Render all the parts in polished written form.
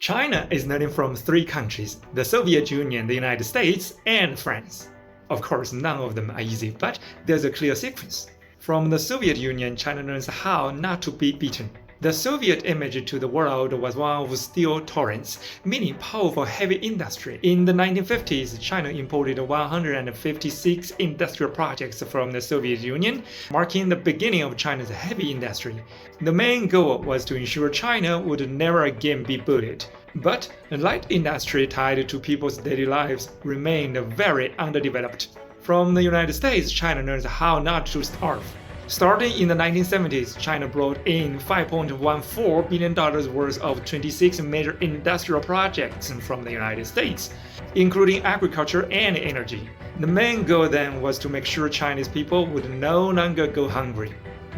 China is known from three countries: the Soviet Union, the United States, and France. Of course, none of them are easy, but there's a clear sequence. From the Soviet Union, China learns how not to be beaten. The Soviet image to the world was one of steel torrents, meaning powerful heavy industry. In the 1950s, China imported 156 industrial projects from the Soviet Union, marking the beginning of China's heavy industry. The main goal was to ensure China would never again be bullied. But the light industry tied to people's daily lives remained very underdeveloped. From the United States, China learns how not to starve. Starting in the 1970s, China brought in $5.14 billion worth of 26 major industrial projects from the United States, including agriculture and energy. The main goal then was to make sure Chinese people would no longer go hungry.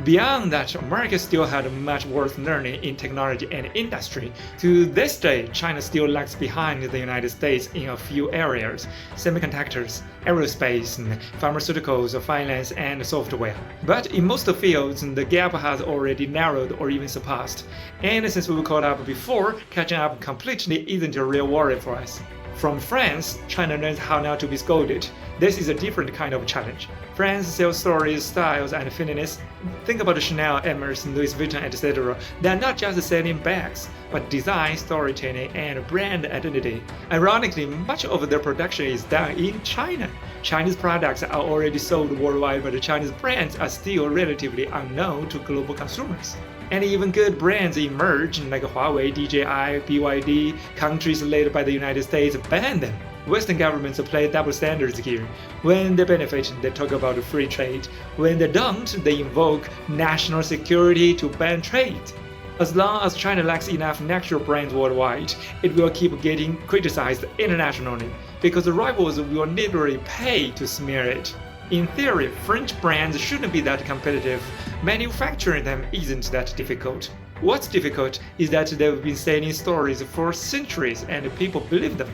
Beyond that, America still had much worth learning in technology and industry. To this day, China still lags behind the United States in a few areas: semiconductors, aerospace, pharmaceuticals, finance, and software. But in most fields, the gap has already narrowed or even surpassed. And since we've caught up before, catching up completely isn't a real worry for us. From France, China learns how not to be scolded. This is a different kind of challenge. France sells stories, styles, and finishes. Think about Chanel, Hermès, Louis Vuitton, etc. They are not just selling bags, but design, storytelling, and brand identity. Ironically, much of their production is done in China. Chinese products are already sold worldwide, but Chinese brands are still relatively unknown to global consumers. And even good brands emerge like Huawei, DJI, BYD. Countries led by the United States ban them. Western governments play double standards here. When they benefit, they talk about free trade. When they don't, they invoke national security to ban trade. As long as China lacks enough natural brands worldwide, it will keep getting criticized internationally, because the rivals will literally pay to smear it. In theory, French brands shouldn't be that competitive. Manufacturing them isn't that difficult. What's difficult is that they've been selling stories for centuries and people believe them.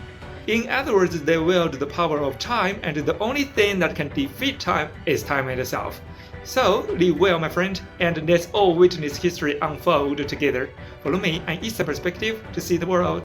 In other words, they wield the power of time, and the only thing that can defeat time is time itself. So, live well, my friend, and let's all witness history unfold together. Follow me, an Eastern perspective, to see the world.